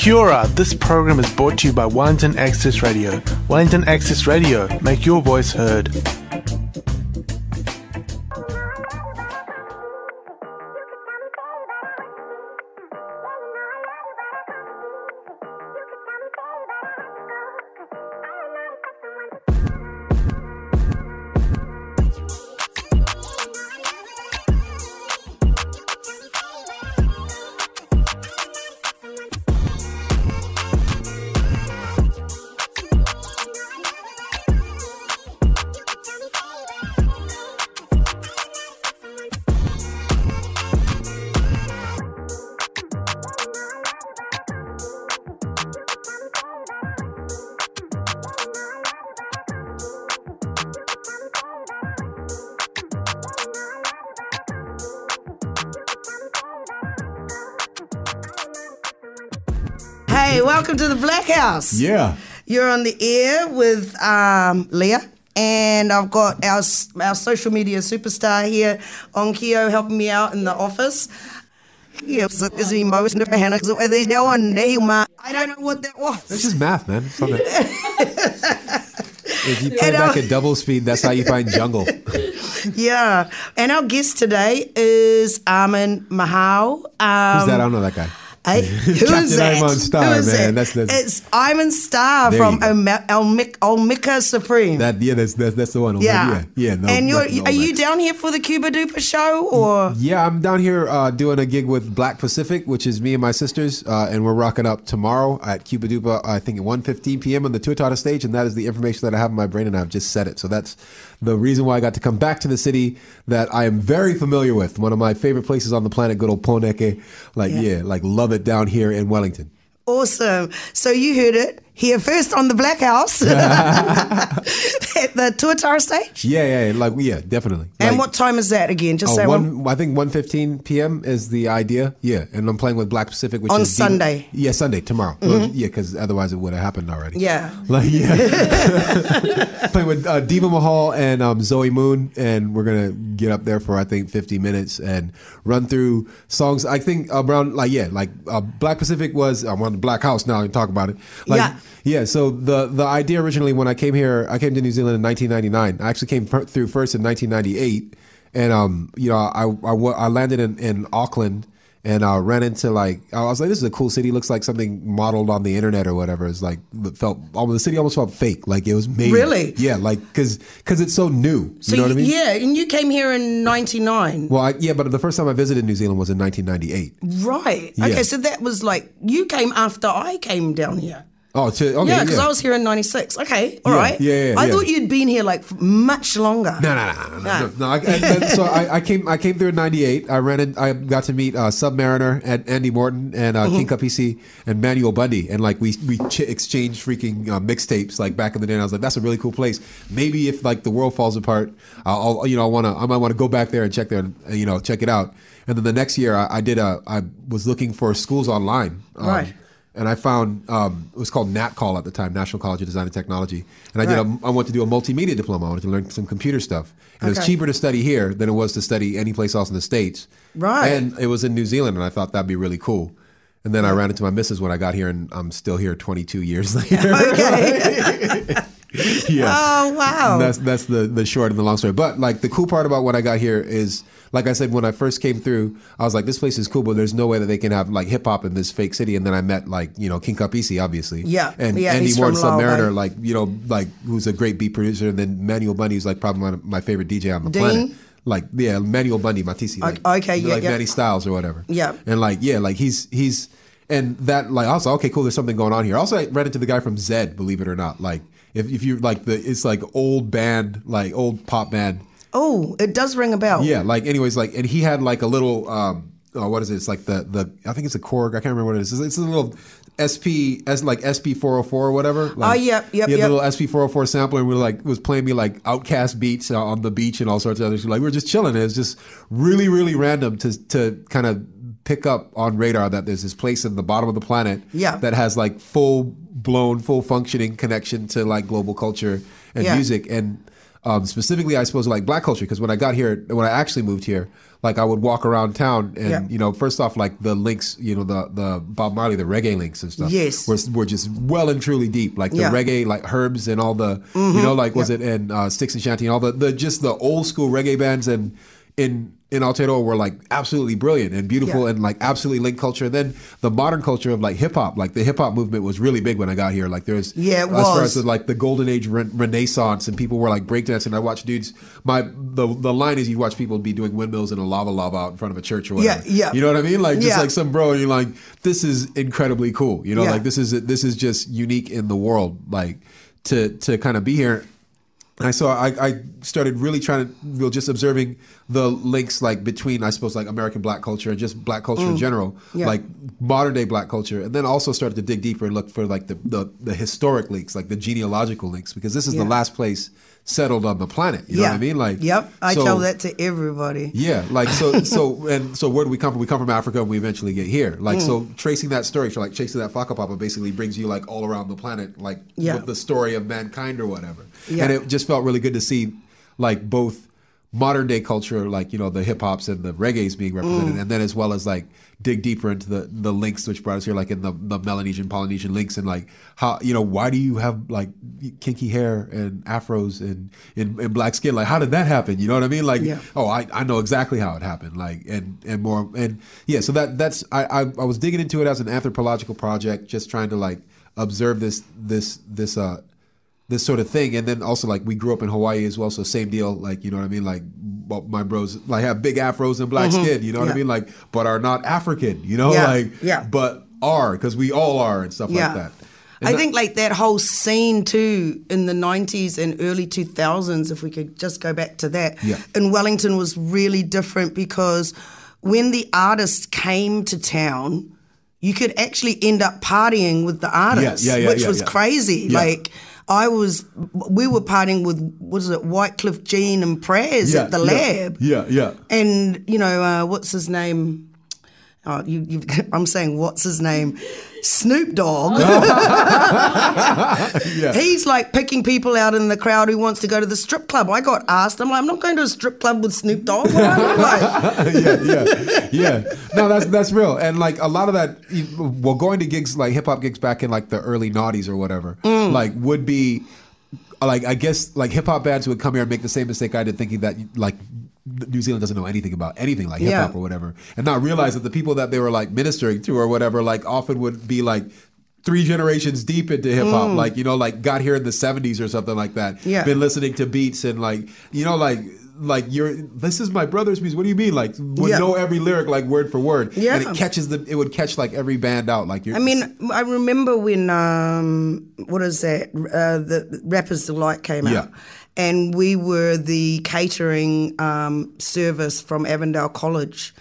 Kia ora, this program is brought to you by Wellington Access Radio. Wellington Access Radio, make your voice heard. Hey, welcome to the Blackhouse. Yeah. You're on the air with Leah, and I've got our social media superstar here on Keo helping me out in the office. I don't know what that was. This is math, man. If you play back at double speed, that's how you find jungle. Yeah. And our guest today is Imon Mahal. Who's that? I don't know that guy. Hey, who is that? Imon Starr, man. That's it's Imon Starr from Omega Supreme. That's the one. Yeah. No, and are you down here for the Cuba Duper show, or? Yeah, I'm down here doing a gig with Black Pacific, which is me and my sisters, and we're rocking up tomorrow at Cuba Duper. I think at 1:15 p.m. on the Tuatara stage, and that is the information that I have in my brain, and I've just said it. So that's the reason why I got to come back to the city that I am very familiar with. One of my favorite places on the planet, good old Poneke. Love it down here in Wellington. Awesome. So you heard it here first on the Blackhouse at the Tuatara stage? Yeah, definitely. And what time is that again? Just say I think 1:15 p.m. is the idea. Yeah, and I'm playing with Black Pacific, which on is Sunday. Sunday, tomorrow. Mm-hmm. Yeah, because otherwise it would have happened already. Yeah. Playing with Diva Mahal and Zoe Moon, and we're gonna get up there for I think 50 minutes and run through songs. I think around Black Pacific was I'm on the Blackhouse now. I can talk about it. Yeah, so the idea originally when I came here, I came to New Zealand in 1999. I actually came through first in 1998, and I landed in Auckland, and I ran into I was like, this is a cool city. Looks like something modeled on the internet or whatever. It's like the city almost felt fake, like it was made. Really? Yeah, because it's so new. So you know what I mean? Yeah, and you came here in 99. Well, but the first time I visited New Zealand was in 1998. Right. Yeah. Okay, so that was you came after I came down here. Oh, okay. Yeah, because I was here in 96. Okay, all right. Yeah. I thought you'd been here much longer. No. So I came through in 98. I got to meet Submariner and Andy Morton and King Kapisi and Manuel Bundy, and we exchanged freaking mixtapes back in the day. And I was like, that's a really cool place. Maybe if the world falls apart, I might want to go back there and check it out. And then the next year I was looking for schools online. Right. And I found it was called NatCall at the time, National College of Design and Technology. And I wanted to do a multimedia diploma. I wanted to learn some computer stuff. And it was cheaper to study here than it was to study any place else in the States. Right. And it was in New Zealand, and I thought that'd be really cool. And then I ran into my missus when I got here, and I'm still here 22 years later. Okay. Yeah. Oh, wow. And that's the short and the long story. But the cool part about when I got here is, like I said, when I first came through, I was like, this place is cool, but there's no way that they can have hip hop in this fake city. And then I met King Kapisi, obviously. Yeah. And yeah, Andy Morton, Submariner, who's a great beat producer. And then Manuel Bundy, who's probably one of my favorite DJ on the planet. Manuel Bundy, Matisse. Okay, yeah. Manny Styles or whatever. Yeah. And he's and that I was like, okay, cool, there's something going on here. Also, I ran into the guy from Zed, believe it or not. If you it's old band, old pop band. Oh, it does ring a bell. Yeah, and he had a little, what is it? It's the I think it's a Korg. I can't remember what it is. It's a little SP 404 or whatever. Yep. He had a little SP 404 sampler, and was playing me Outkast beats on the beach and all sorts of other shit. We were just chilling. It was just really, really random to kind of pick up on radar that there's this place in the bottom of the planet that has full functioning connection to global culture and music. And specifically, I suppose, like black culture. Because when I actually moved here, like I would walk around town and, first off, like the links, the Bob Marley, the reggae links and stuff were just well and truly deep. Like the reggae, like Herbs and all the, and Sticks and Shanty and all the old school reggae bands and in Aotearoa were like absolutely brilliant and beautiful and like absolutely linked culture. And then the modern culture of like hip hop, like the hip hop movement was really big when I got here. Like there's it was. As far as like the golden age renaissance and people were like breakdancing. I watched dudes. The line is you watch people be doing windmills in a lava out in front of a church or whatever. You know what I mean? Like just like some bro, and you're like, this is incredibly cool. Like this is just unique in the world. Like to kind of be here. And I started really trying to, just observing the links like between, I suppose, like American black culture and just black culture in general, like modern day black culture. And then also started to dig deeper and look for like the historic links, like the genealogical links, because this is the last place settled on the planet. You know what I mean? Like, I tell that to everybody. Yeah. Like, so where do we come from? We come from Africa and we eventually get here. Like, so tracing that story, so like chasing that whakapapa basically brings you like all around the planet, like with the story of mankind or whatever. And it just felt really good to see like both modern day culture, like, the hip hops and the reggae's being represented. And then as well as like dig deeper into the links which brought us here, like in the Melanesian, Polynesian links, and like how, why do you have like kinky hair and afros and in black skin? Like, how did that happen? You know what I mean? Like, I know exactly how it happened. Like, and more, and so that's, I was digging into it as an anthropological project, just trying to like observe this sort of thing. And then also like we grew up in Hawaii as well, so same deal, like, you know what I mean, like my bros like have big afros and black skin, you know what I mean, like, but are not African, but are, because we all are and stuff like that. And I think like that whole scene too in the 90s and early 2000s, if we could just go back to that, in Wellington was really different, because when the artists came to town, you could actually end up partying with the artists, which was crazy. Like, we were partying with, Wycliffe Jean and Praz at the lab. And, what's his name? I'm saying, what's his name? Snoop Dogg. He's like picking people out in the crowd who wants to go to the strip club. I got asked, I'm like, I'm not going to a strip club with Snoop Dogg. What I look like? No, that's real. And like a lot of that, going to gigs, like hip hop gigs back in like the early noughties or whatever, like would be like, I guess like hip hop bands would come here and make the same mistake I did, thinking that like New Zealand doesn't know anything about anything like hip hop or whatever, and not realize that the people that they were like ministering to or whatever, like often would be like 3 generations deep into hip hop, like, like got here in the 70s or something like that. Been listening to beats and like, like this is my brother's music. What do you mean? Like would know every lyric like word for word. And it would catch like every band out. Like I remember when the Rappers Delight came out. And we were the catering service from Avondale College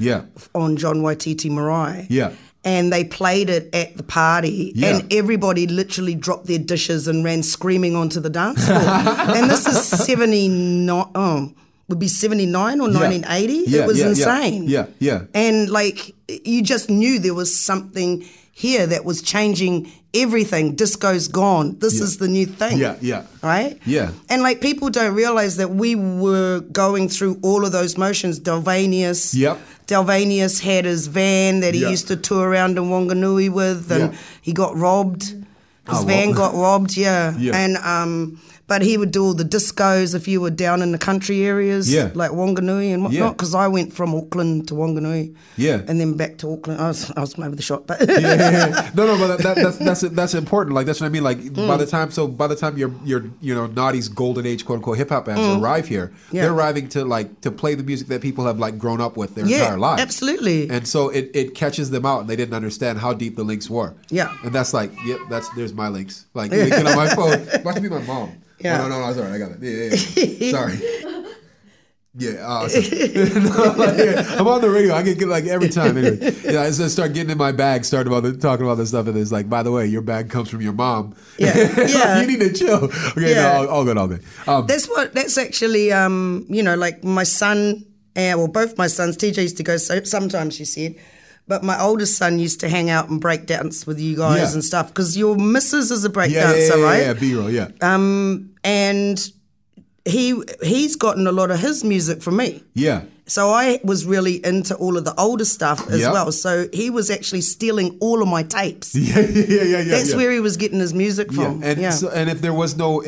on John Waititi Marae. And they played it at the party, and everybody literally dropped their dishes and ran screaming onto the dance floor. And this is 79, would be 79 or 1980. It was insane. And like, you just knew there was something here that was changing everything. Disco's gone. This is the new thing. Right? And like, people don't realize that we were going through all of those motions. Delvanius had his van that he used to tour around in Wanganui with, and he got robbed. His van got robbed, and but he would do all the discos if you were down in the country areas, like Wanganui and whatnot, because I went from Auckland to Wanganui, and then back to Auckland. I was over the shop, but no, but that's important. Like, that's what I mean. Like, by the time your naughty's golden age, quote unquote, hip hop bands arrive here, they're arriving to play the music that people have like grown up with their entire lives. Absolutely. And so it catches them out, and they didn't understand how deep the links were. And that's like, there's my links. Like, looking on my phone, must be my mom. Oh, no, it's all right. I got it. Sorry. I'm on the radio. I get like every time. Anyway, I just start getting in my bag, talking about this stuff, and it's like, by the way, your bag comes from your mom. You need to chill. Okay, no, all good. That's actually, like my son, both my sons. TJ used to go sometimes, she said. But my oldest son used to hang out and break dance with you guys and stuff, because your missus is a break dancer, right? B-roll, And he's gotten a lot of his music from me. Yeah. So I was really into all of the older stuff as well. So he was actually stealing all of my tapes. Yeah. That's where he was getting his music from. And if there was no,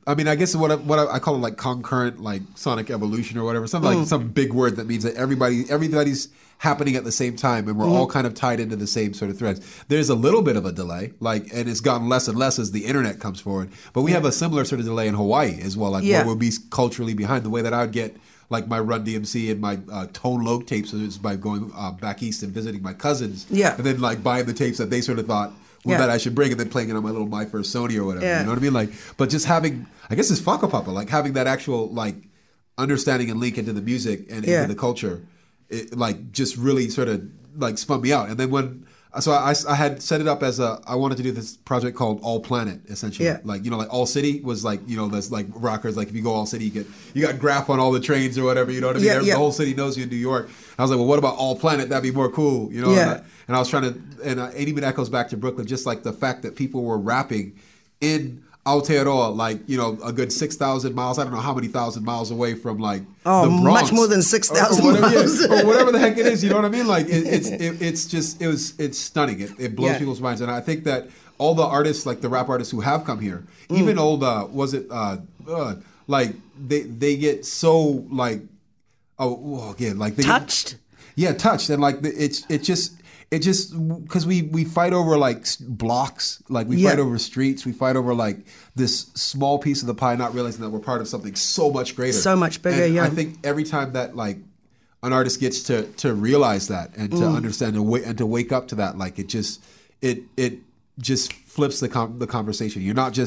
I guess what I call it like concurrent, like sonic evolution or whatever, something like some big word that means that everybody's happening at the same time and we're all kind of tied into the same sort of threads. There's a little bit of a delay, and it's gotten less and less as the internet comes forward. But we have a similar sort of delay in Hawaii as well, where we'll be culturally behind. The way that I would get like my Run DMC and my Tone Loc tapes is by going back east and visiting my cousins. Yeah. And then like buying the tapes that they sort of thought that I should bring, and then playing it on my little My First Sony or whatever. Yeah. You know what I mean? Like, but just having, I guess it's Whakapapa, like having that actual like understanding and link into the music and into the culture, it like just really sort of like spun me out. And then I had set it up as I wanted to do this project called All Planet, essentially. Yeah. Like, like All City was like, there's like rockers, like if you go All City, you got Graph on all the trains or whatever, you know what I mean? The whole city knows you in New York. I was like, well, what about All Planet? That'd be more cool, Yeah. And I was trying to, and it even echoes back to Brooklyn, just like the fact that people were rapping in Aotearoa, like, a good 6,000 miles. I don't know how many thousand miles away from like the Bronx. Much more than 6,000 miles. Or whatever the heck it is, you know what I mean? Like it's stunning. It blows people's minds. And I think that all the artists, like the rap artists who have come here, even old, like they get so like, like they touched. Touched. And like it just because we fight over like blocks, like we fight over streets, we fight over like this small piece of the pie, not realizing that we're part of something so much greater, so much bigger. And I think every time that like an artist gets to realize that and to understand and to wake up to that, like it just flips the conversation. You're not.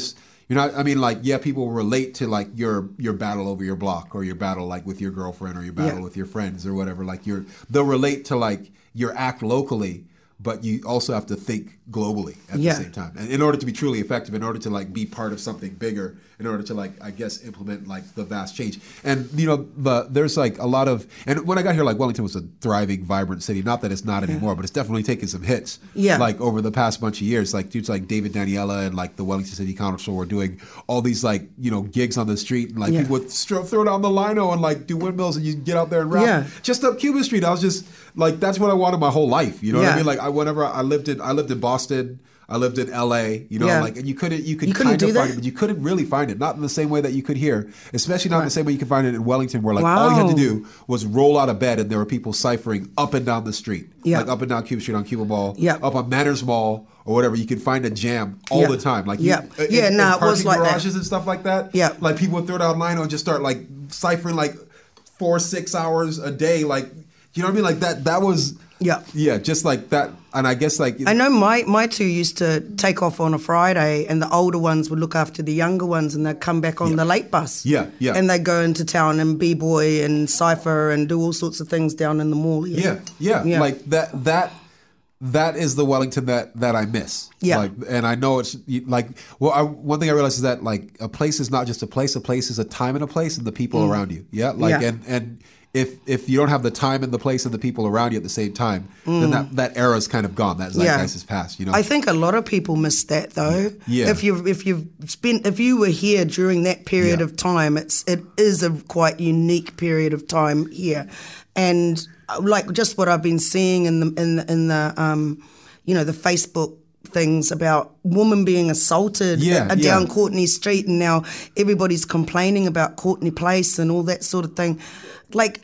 I mean, like, people relate to like your battle over your block or your battle like with your girlfriend or your battle with your friends or whatever. Like they'll relate to like your act locally, but you also have to think globally at the same time. And in order to be truly effective, in order to like be part of something bigger, in order to like, I guess, implement like the vast change. And, there's like a lot of, and when I got here, like Wellington was a thriving, vibrant city. Not that it's not anymore, but it's definitely taken some hits. Yeah. Like over the past bunch of years, like dudes like David Daniela and like the Wellington City Council were doing all these like, gigs on the street, and like people would throw down the lino and like do windmills, and you get out there and rap just up Cuba Street. I was just like, that's what I wanted my whole life. You know what I mean? Like whenever I lived in Boston, I lived in LA, like, and you could kind of find it, but you couldn't really find it. Not in the same way that you could here, especially not in the same way you could find it in Wellington, where like all you had to do was roll out of bed and there were people ciphering up and down the street, like up and down Cuba Street on Cuba Mall, up on Manners Mall or whatever. You could find a jam all the time, like in it was like garages that. And stuff like that. Yeah, like people would throw down lino and just start like ciphering like 4-6 hours a day, like, you know what I mean? Like that was just like that. And I guess like I know my two used to take off on a Friday, and the older ones would look after the younger ones, and they'd come back on the late bus. And they'd go into town and b-boy and cypher and do all sorts of things down in the mall. Like that is the Wellington that I miss. Like, and I know it's like, one thing I realized is that like a place is not just a place is a time and a place and the people around you. And if you don't have the time and the place and the people around you at the same time, then that era's kind of gone. That zeitgeist is past. I think a lot of people miss that though. If you were here during that period of time, it is a quite unique period of time here, and like just what I've been seeing in the the Facebook things about women being assaulted down Courtney Street, and now everybody's complaining about Courtney Place and all that sort of thing. Like,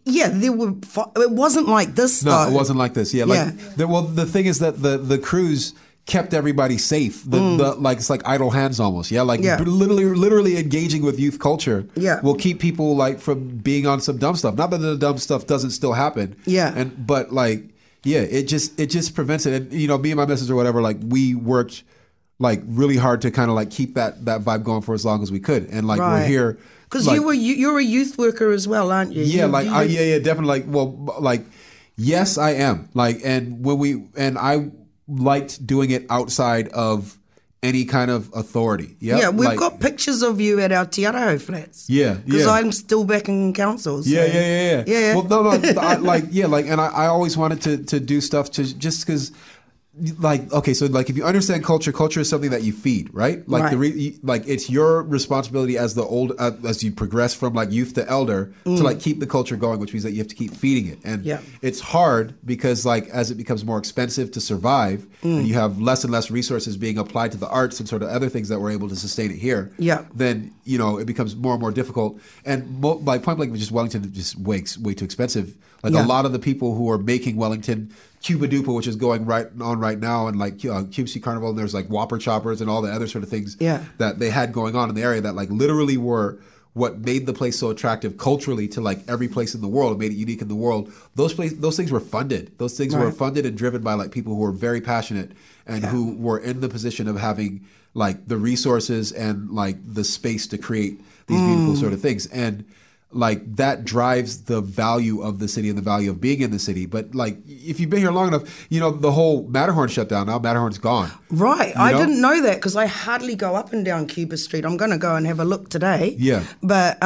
there were. It wasn't like this. No, it wasn't like this. The thing is that the crews kept everybody safe. Like it's like idle hands almost. Literally engaging with youth culture. Will keep people like from being on some dumb stuff. Not that the dumb stuff doesn't still happen. But like. It just prevents it. And me and my missus or whatever, like we worked like really hard to kind of like keep that vibe going for as long as we could. And like we're here because like, you're a youth worker as well, aren't you? Definitely. Like, well, like yes, I am. Like, and I liked doing it outside of any kind of authority. We've got pictures of you at our Te Araho flats. Because I'm still back in council. So. Yeah. Well, no, and I always wanted to do stuff to just because like, okay, so like if you understand culture is something that you feed, right? Like like it's your responsibility as as you progress from like youth to elder to like keep the culture going, which means that you have to keep feeding it. And it's hard because like as it becomes more expensive to survive and you have less and less resources being applied to the arts and sort of other things that were able to sustain it here, then, you know, it becomes more and more difficult. And like point blank, just Wellington is just way too expensive. Like a lot of the people who are making Wellington, Cuba Dupa, which is going right now, and like Cube Carnival, and there's like Whopper Choppers and all the other sort of things that they had going on in the area that like literally were what made the place so attractive culturally to like every place in the world, made it unique in the world. Those things were funded. Those things were funded and driven by like people who were very passionate and who were in the position of having like the resources and like the space to create these beautiful sort of things. And like that drives the value of the city and the value of being in the city. But like if you've been here long enough, you know, the whole Matterhorn shut down now. Matterhorn's gone. Right. I didn't know that because I hardly go up and down Cuba Street. I'm going to go and have a look today. Yeah. But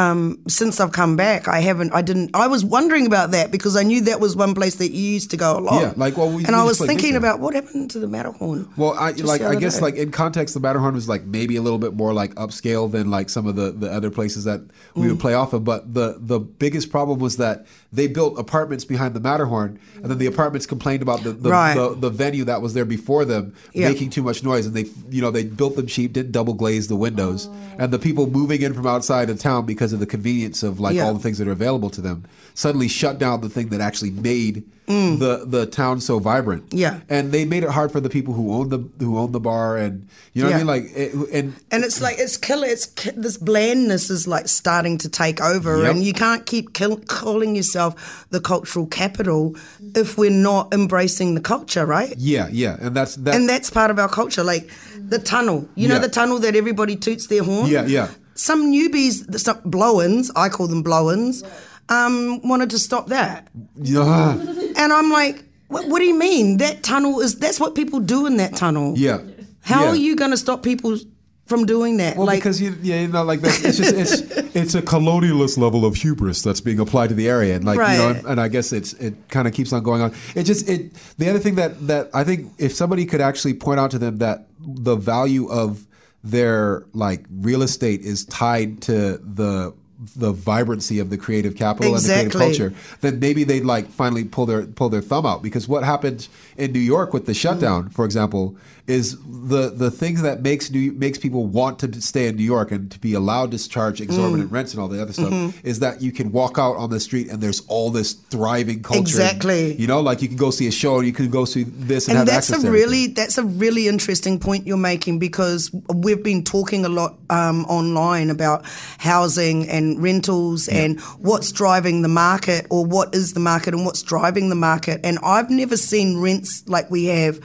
since I've come back, I was wondering about that because I knew that was one place that you used to go a lot. Yeah. Like, well, I was thinking about what happened to the Matterhorn. Well, I guess like in context, the Matterhorn was like maybe a little bit more like upscale than like some of the other places that we would play off of. But the biggest problem was that they built apartments behind the Matterhorn, and then the apartments complained about the venue that was there before them making too much noise, and they built them cheap, didn't double glaze the windows, and the people moving in from outside of town because of the convenience of like all the things that are available to them suddenly shut down the thing that actually made the town so vibrant. Yeah, and they made it hard for the people who owned the bar, and you know what I mean, like and it's like it's killer. This blandness is like starting to take over, and you can't keep calling yourself the cultural capital if we're not embracing the culture, right? Yeah, and that's part of our culture. Like the tunnel, you know, the tunnel that everybody toots their horn. Yeah. Some newbies, some blow-ins, I call them blow-ins, wanted to stop that. Yeah. And I'm like, what do you mean? That tunnel that's what people do in that tunnel. Yeah. How are you going to stop people from doing that? Well, like, because like that's, it's a colonialist level of hubris that's being applied to the area, and like and I guess it kind of keeps on going on. The other thing that I think if somebody could actually point out to them that the value of their like real estate is tied to the vibrancy of the creative capital and the creative culture, then maybe they'd like finally pull their thumb out. Because what happened in New York with the shutdown, for example, is the thing that makes people want to stay in New York and to be allowed to charge exorbitant rents and all the other stuff is that you can walk out on the street and there's all this thriving culture. Exactly. You know, like you can go see a show and you can go see this and have access to everything. That's a really interesting point you're making, because we've been talking a lot online about housing and rentals and what's driving the market, or what is the market and what's driving the market. And I've never seen rents like we have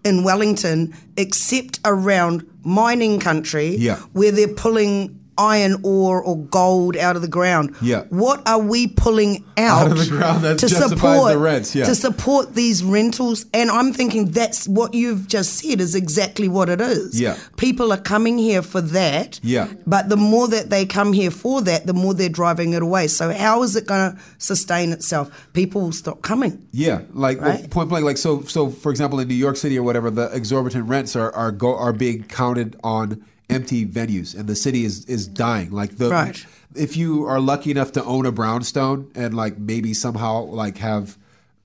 in Wellington except around mining country where they're pulling iron ore or gold out of the ground. Yeah. What are we pulling out of the ground that to justifies support the rents? Yeah. To support these rentals? And I'm thinking that's what you've just said is exactly what it is. Yeah. People are coming here for that. Yeah. But the more that they come here for that, the more they're driving it away. So how is it going to sustain itself? People will stop coming. Yeah, like right? well, point blank. Like so. For example, in New York City or whatever, the exorbitant rents are being counted on empty venues, and the city is dying. Like if you are lucky enough to own a brownstone and like maybe somehow like have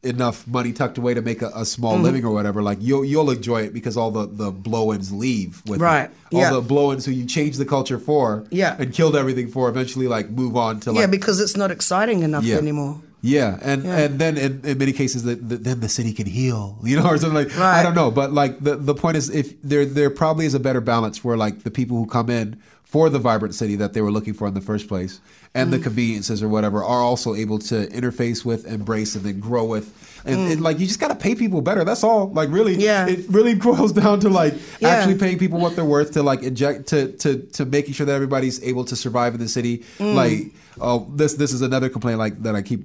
enough money tucked away to make a small living or whatever, like you'll enjoy it because all the blow-ins leave with it. All the blow-ins who you changed the culture for and killed everything for eventually like move on to like because it's not exciting enough anymore. Yeah, and then in many cases, then the city can heal, you know, or something like. I don't know, but like the point is, if there probably is a better balance where like the people who come in for the vibrant city that they were looking for in the first place, and the conveniences or whatever, are also able to interface with, embrace, and then grow with. And like you just got to pay people better. That's all. Like really, it really boils down to like actually paying people what they're worth, to like inject to making sure that everybody's able to survive in the city. Like. Oh, this is another complaint like that I keep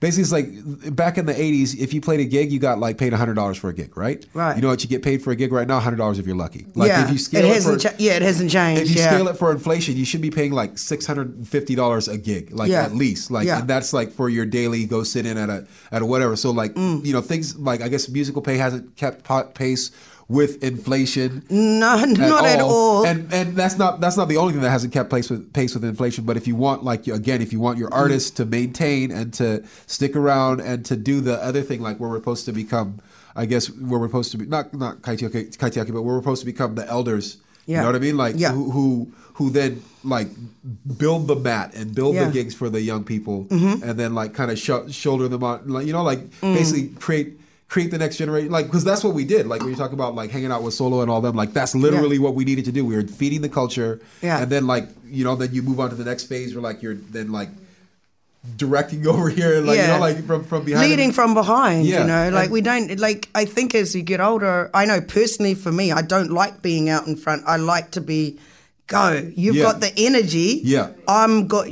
basically it's like back in the 80s, if you played a gig, you got like paid $100 for a gig, right? Right. You know what you get paid for a gig right now? $100 if you're lucky. Like if you scale it hasn't changed. If you scale it for inflation, you should be paying like $650 a gig, like at least, like, and that's like for your daily go sit in at a whatever. So like, you know, things like, I guess musical pay hasn't kept pace with inflation. No, not at all. And that's not the only thing that hasn't kept pace with inflation. But if you want, like, again, if you want your artists to maintain and to stick around and to do the other thing, like where we're supposed to become, I guess where we're supposed to be, not Kaitiaki, but where we're supposed to become the elders. You know what I mean? Like who then like build the mat and build the gigs for the young people, and then like kind of shoulder them on, like, you know, like basically create the next generation, like, because that's what we did. Like when you talk about like hanging out with Solo and all them, like that's literally what we needed to do. We were feeding the culture, and then like, you know, then you move on to the next phase where like you're then like directing over here, like, you know, like from behind, leading from behind, you know, like we don't, like, I think as you get older, I know personally for me, I don't like being out in front. I like to be, you've got the energy, I've got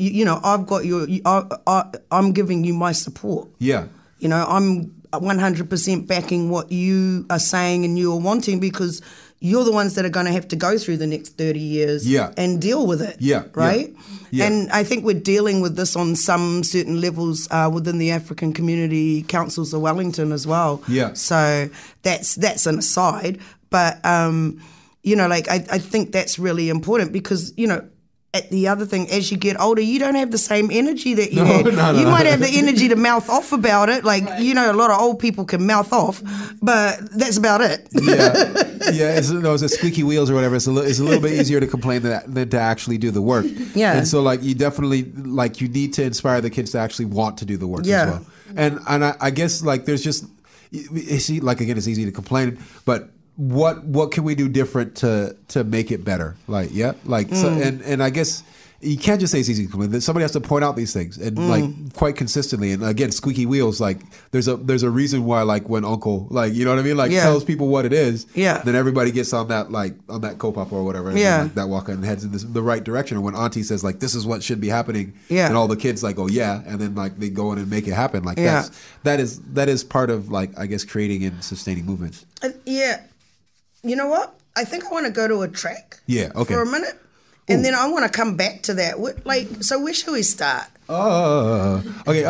your, I'm giving you my support, you know, I'm 100% backing what you are saying and you're wanting, because you're the ones that are going to have to go through the next 30 years and deal with it, right? And I think we're dealing with this on some certain levels within the African Community Councils of Wellington as well. So that's an aside. But, you know, like I think that's really important because, you know, at the other thing, as you get older, you don't have the same energy that you had. You might have the energy to mouth off about it. Like, you know, a lot of old people can mouth off, but that's about it. It's a squeaky wheels or whatever. It's a little bit easier to complain than to actually do the work. And so, like, you definitely, like, you need to inspire the kids to actually want to do the work as well. And I guess, like, there's just, like, again, it's easy to complain, but what can we do different to make it better? Like, so, and I guess you can't just say it's easy to complain. Somebody has to point out these things and like quite consistently. And again, squeaky wheels, like there's a reason why, like when Uncle, like, you know what I mean? Like tells people what it is. Then everybody gets on that, like on that copop or whatever. And then, like, that walk and heads in the right direction. And when Auntie says like, this is what should be happening. And all the kids like, oh yeah. And then like they go in and make it happen. Like that is part of, like, I guess, creating and sustaining movements. You know what? I think I want to go to a track for a minute. And then I want to come back to that. So where should we start? Okay,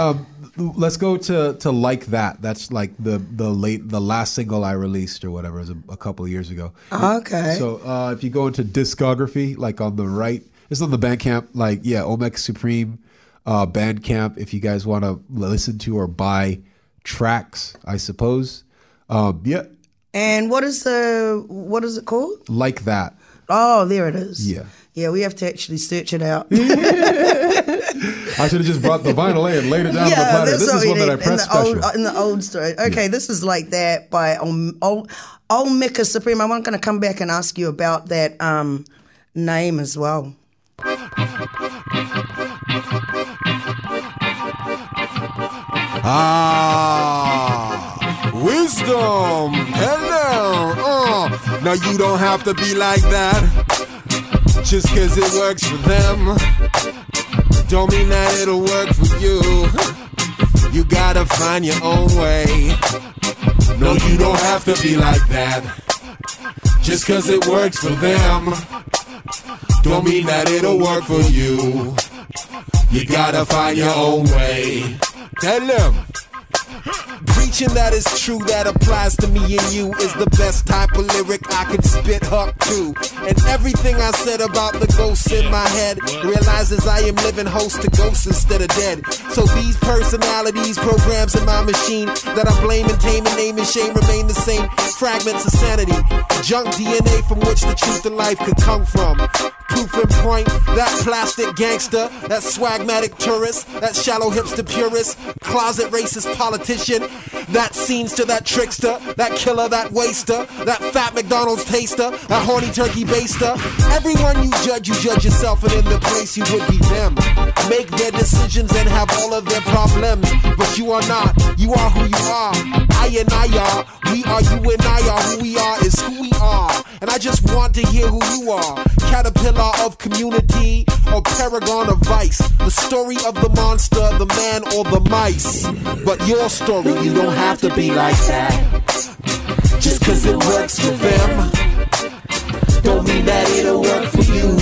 let's go to Like That. That's like the last single I released or whatever. It was a couple of years ago. Okay. So if you go into discography, like on the right, it's on the Bandcamp, like, Omega Supreme Bandcamp, if you guys want to listen to or buy tracks, I suppose. And what is it called? Like That. Oh, there it is. Yeah, we have to actually search it out. I should have just brought the vinyl in and laid it down on the platter. This is one that I pressed special. In the old story. Okay, this is Like That by Omega Supreme. I'm going to come back and ask you about that name as well. Wisdom. Hello. Now you don't have to be like that. Just cause it works for them don't mean that it'll work for you. You gotta find your own way. No, you don't have to be like that. Just cause it works for them don't mean that it'll work for you. You gotta find your own way. Tell them. Preaching that is true, that applies to me and you, is the best type of lyric I could spit up to. And everything I said about the ghosts in my head realizes I am living host to ghosts instead of dead. So these personalities, programs in my machine that I blame and tame and name and shame remain the same. Fragments of sanity, junk DNA from which the truth in life could come from. Proof and point, that plastic gangster, that swagmatic tourist, that shallow hipster purist, closet racist politician, that scenes to that trickster, that killer, that waster, that fat McDonald's taster, that horny turkey baster. Everyone you judge yourself, and in the place you would be them. Make their decisions and have all of their problems, but you are not, you are who you are. I and I are, we are, you and I are. Who we are is who we are. And I just want to hear who you are. Caterpillar of community or paragon of vice. The story of the monster, the man or the mice. But your story, you don't have to be like that. Just cause it works for them don't mean that it'll work for you.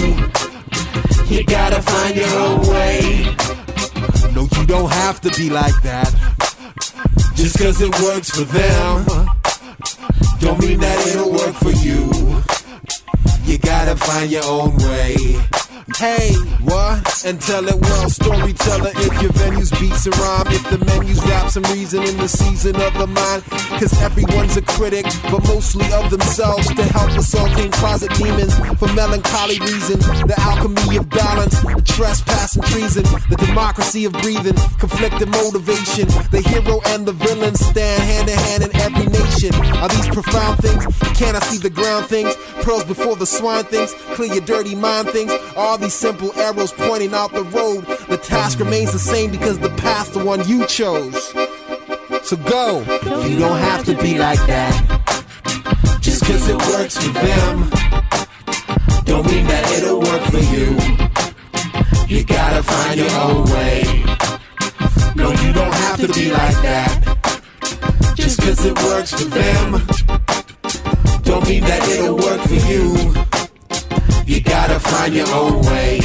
You gotta find your own way. No, you don't have to be like that. Just cause it works for them don't mean that it'll work for you. You gotta find your own way. Hey, what? And tell it well, storyteller. If your venues beats and rhyme, if the menus rap some reason in the season of the mind. Cause everyone's a critic, but mostly of themselves. To help us all tame closet demons for melancholy reasons. The alchemy of balance, the trespass and treason, the democracy of breathing, conflicting motivation. The hero and the villain stand hand in hand in every nation. Are these profound things? Can I see the ground things? Pearls before the swine things? Clear your dirty mind things? All these simple arrows pointing out the road. The task remains the same because the path's the one you chose. So go. You don't have to be like that. Just cause it works for them don't mean that it'll work for you. You gotta find your own way. No, you don't have to be like that. Just cause it works for them don't mean that it'll work for you. You gotta find your own way.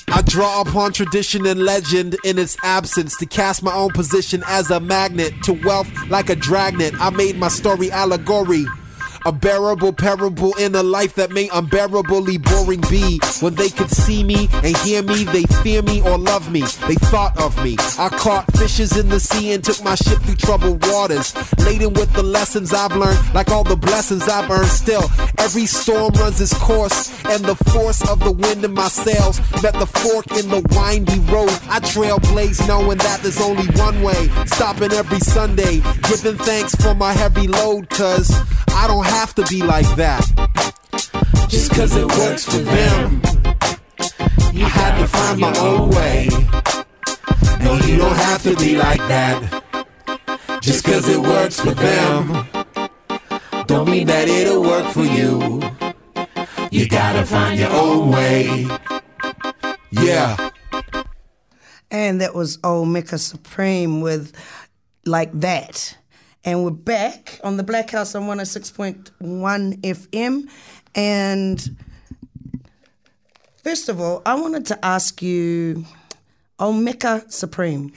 I draw upon tradition and legend in its absence to cast my own position as a magnet to wealth like a dragnet. I made my story allegory, a bearable parable in a life that may unbearably boring be. When they could see me and hear me, they fear me or love me. They thought of me. I caught fishes in the sea and took my ship through troubled waters, laden with the lessons I've learned, like all the blessings I've earned. Still, every storm runs its course, and the force of the wind in my sails met the fork in the windy road. I trailblaze knowing that there's only one way, stopping every Sunday, giving thanks for my heavy load, cause I don't have to be like that. Just cause it works for them, I had to find my own way. No, you don't have to be like that. Just cause it works for them don't mean that it'll work for you. You gotta find your own way. Yeah. And that was Old Mecca Supreme with Like That. And we're back on the Blackhouse on 106.1 FM. And first of all, I wanted to ask you, Mecca Supreme.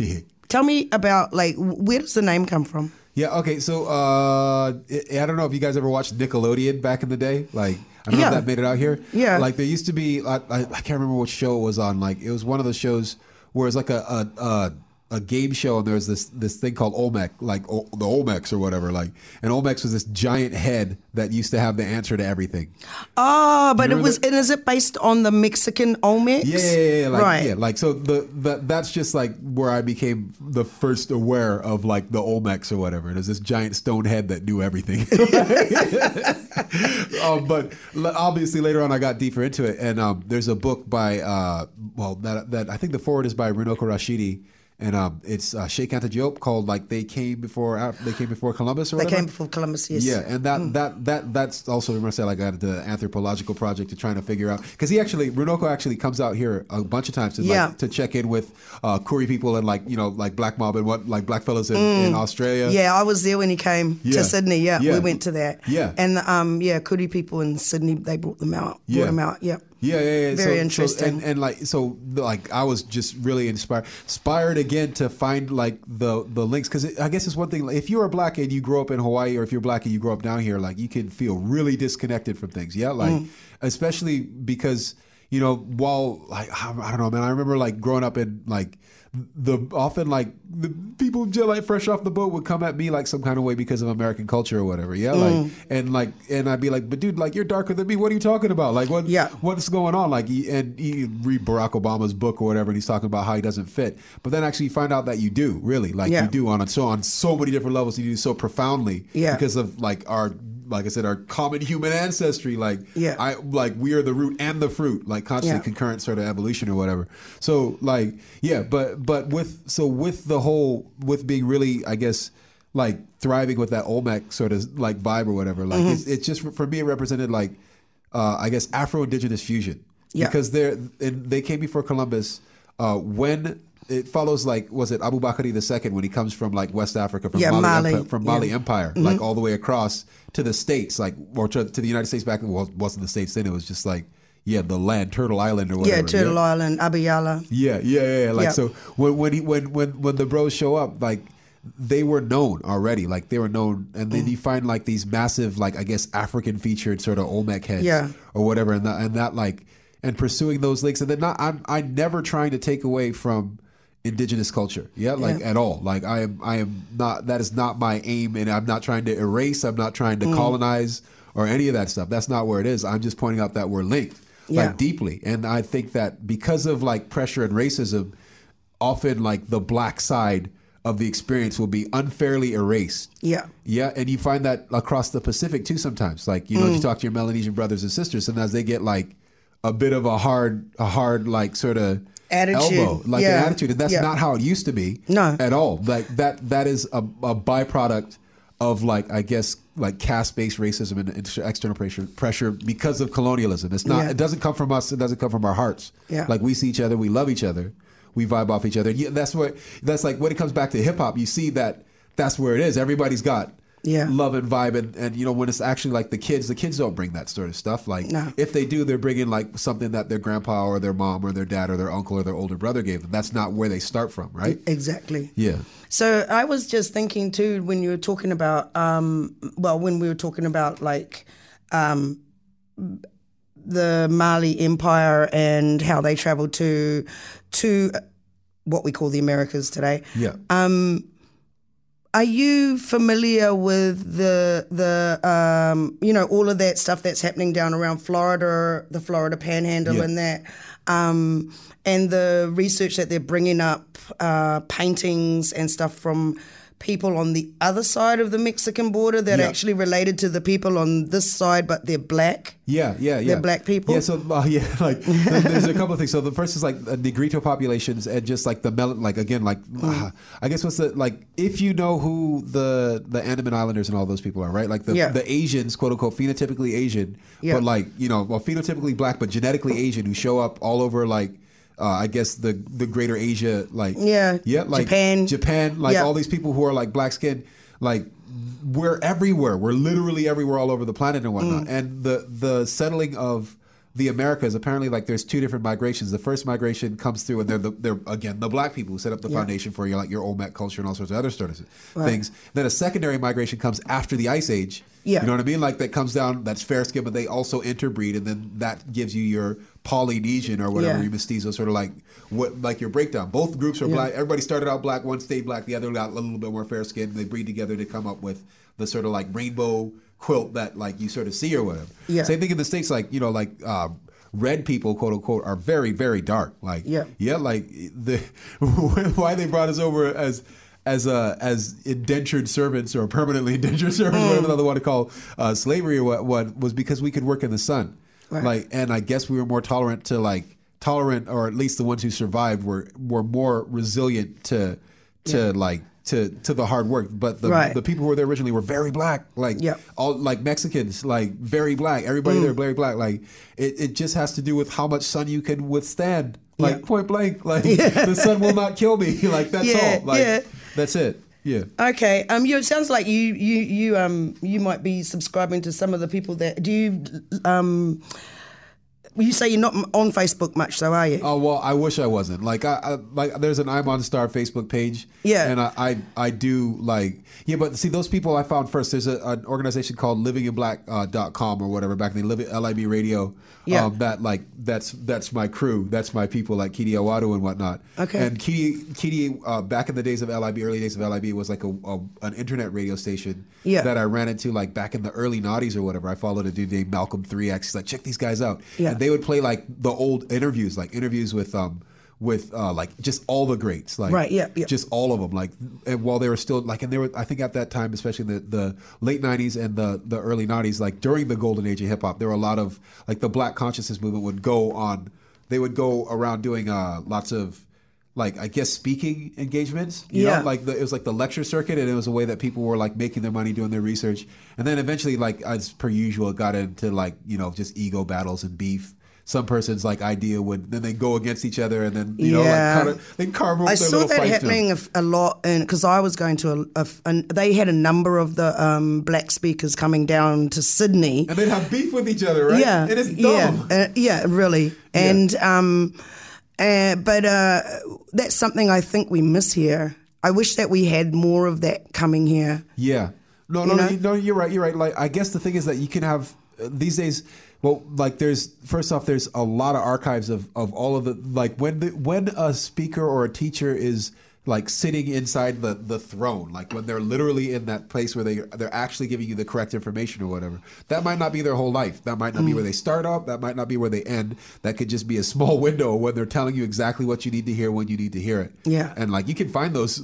Tell me about, like, where does the name come from? Yeah, okay, so I don't know if you guys ever watched Nickelodeon back in the day. Like, I don't know if that made it out here. Yeah. Like, there used to be, I can't remember what show it was on. Like, it was one of the shows where it's like a game show, and there was this thing called Olmec, like the Olmecs or whatever. Like, and Olmecs was this giant head that used to have the answer to everything. Oh, but it was. And is it based on the Mexican Olmecs? Yeah, like, right. Yeah, like so that's just like where I became the first aware of like the Olmecs or whatever. There's this giant stone head that knew everything. But obviously later on I got deeper into it, and there's a book by that I think the forward is by Runoko Rashidi. And it's Sheikh Anta Diop called like They Came Before Columbus or whatever. They Came Before Columbus, yes. Yeah, and that's also, remember I said, like, the anthropological project to trying to figure out, because Runoko actually comes out here a bunch of times to check in with Koori people and like, you know, like Black Mob and what, like black fellas in Australia. Yeah, I was there when he came to Sydney. Yeah, we went to that. Yeah, and Koori people in Sydney, they brought them out. Brought him out. Yeah. Yeah. Very interesting. And I was just really inspired again to find like the links, because I guess it's one thing, like, if you are black and you grow up in Hawaii, or if you're black and you grow up down here, like you can feel really disconnected from things. Yeah, like especially because, you know, while like I don't know, man, I remember like growing up in like the people just like fresh off the boat would come at me like some kind of way because of American culture or whatever. Yeah. And I'd be like, but dude, like, you're darker than me. What are you talking about? Like, what's going on? Like, you read Barack Obama's book or whatever, and he's talking about how he doesn't fit. But then actually you find out that you do, really. Like, you do on so many different levels. You do so profoundly because of like like I said, our common human ancestry. Like, we are the root and the fruit, like constant concurrent sort of evolution or whatever. So like, but with being really, I guess, like thriving with that Olmec sort of like vibe or whatever, like it's just, for me, it represented like, I guess, Afro-Indigenous fusion. Yeah. Because they came before Columbus, when it follows, like, was it Abu Bakr II when he comes from like West Africa, from Mali Empire, like all the way across to the States, like, or to the United States back then. Well, it wasn't the States then, it was just like, the land, Turtle Island or whatever. Yeah, Turtle Island, Abiyala. Yeah. Like, so when the bros show up, like, they were known already. Like, they were known. And then you find, like, these massive, like, I guess, African featured sort of Olmec heads or whatever. And that like, and pursuing those links. And then I'm never trying to take away from indigenous culture. At all. Like, I am not, that is not my aim. And I'm not trying to erase. I'm not trying to colonize or any of that stuff. That's not where it is. I'm just pointing out that we're linked. Like, deeply. And I think that because of, like, pressure and racism, often, like, the black side of the experience will be unfairly erased. Yeah, and you find that across the Pacific too sometimes. Like, you know, if you talk to your Melanesian brothers and sisters, sometimes they get, like, a bit of a hard, like, sort of attitude. Elbow, like an attitude. And that's not how it used to be at all. Like, that is a byproduct of, like, I guess, like, caste-based racism and external pressure because of colonialism. It's not. It doesn't come from us. It doesn't come from our hearts. Like, we see each other. We love each other. We vibe off each other. That's like when it comes back to hip hop. You see that's where it is. Everybody's got love and vibe, and you know, when it's actually like the kids don't bring that sort of stuff. Like, if they do, they're bringing, like, something that their grandpa or their mom or their dad or their uncle or their older brother gave them. That's not where they start from, right? Exactly. Yeah. So I was just thinking too, when you were talking about, when we were talking about, like, the Mali Empire and how they traveled to what we call the Americas today. Yeah. Are you familiar with the you know, all of that stuff that's happening down around Florida, the Florida Panhandle, and that, and the research that they're bringing up, paintings and stuff from people on the other side of the Mexican border that actually related to the people on this side, but they're black. They're black people. Yeah, so like there's a couple of things. So the first is, like, Negrito populations and just, like, the like, again, like, I guess what's the, like, if you know who the Andaman Islanders and all those people are, right? Like the Asians, quote unquote, phenotypically Asian, but, like, you know, well, phenotypically black, but genetically Asian, who show up all over, like, I guess the greater Asia, like, like Japan, like, all these people who are, like, black skinned, like, we're everywhere. We're literally everywhere all over the planet and whatnot. And the settling of the Americas, apparently, like, there's two different migrations. The first migration comes through, and they're again the black people who set up the foundation for your Olmec culture and all sorts of other sort of things. Then a secondary migration comes after the Ice Age. You know what I mean? Like, that comes down, that's fair skin, but they also interbreed, and then that gives you your Polynesian or whatever, your mestizo, sort of like your breakdown. Both groups are black. Everybody started out black, one stayed black, the other got a little bit more fair skin. They breed together to come up with the sort of, like, rainbow quilt that, like, you sort of see or whatever. Same thing in the States, like, you know, like, red people, quote unquote, are very, very dark. Like, like why they brought us over as indentured servants or permanently indentured servants, whatever they want to call slavery, or what was because we could work in the sun. Like, and I guess we were more tolerant, or at least the ones who survived were more resilient to the hard work. But the people who were there originally were very black, like all, like, Mexicans, like, very black. Everybody there very black. Like, it just has to do with how much sun you can withstand. Like, point blank, like, the sun will not kill me. Like, that's all. Like, that's it. Yeah. Okay. It sounds like you might be subscribing to some of the people that do you. You say you're not on Facebook much, though, are you? Oh, well, I wish I wasn't. Like, like, there's an Imon Starr Facebook page. Yeah. And I do, like, but see, those people I found first. There's an organization called livinginblack.com or whatever, back then, LIB Radio. That, like, that's my crew. That's my people, like Kidi Awadu and whatnot. Okay. And Kidi, back in the days of LIB, early days of LIB, was like an internet radio station that I ran into, like, back in the early noughties or whatever. I followed a dude named Malcolm 3X. He's like, check these guys out. Yeah. And they would play, like, the old interviews, like interviews with like, just all the greats, like, just all of them, like, and while they were still, like, and they were, I think at that time, especially in the late 90s and the early 90s, like, during the golden age of hip hop, there were a lot of, like, the Black consciousness movement would go around doing lots of, like, I guess, speaking engagements, you know, like, it was like the lecture circuit, and it was a way that people were, like, making their money doing their research. And then eventually, like, as per usual, it got into, like, you know, just ego battles and beef. some person's like idea would then they go against each other and then you know like they carve up I their saw little that fights happening a lot because I was going to they had a number of the black speakers coming down to Sydney, and they'd have beef with each other, right? Yeah, and it's dumb. Really, and but that's something I think we miss here. I wish that we had more of that coming here. Yeah, no, you're right. You're right. Like I guess the thing is that you can have these days. Well, like there's a lot of archives of all of the like when a speaker or a teacher is like sitting inside the throne, like when they're literally in that place where they're actually giving you the correct information or whatever. That might not be their whole life. That might not be where they start off. That might not be where they end. That could just be a small window when they're telling you exactly what you need to hear when you need to hear it. Yeah. And like you can find those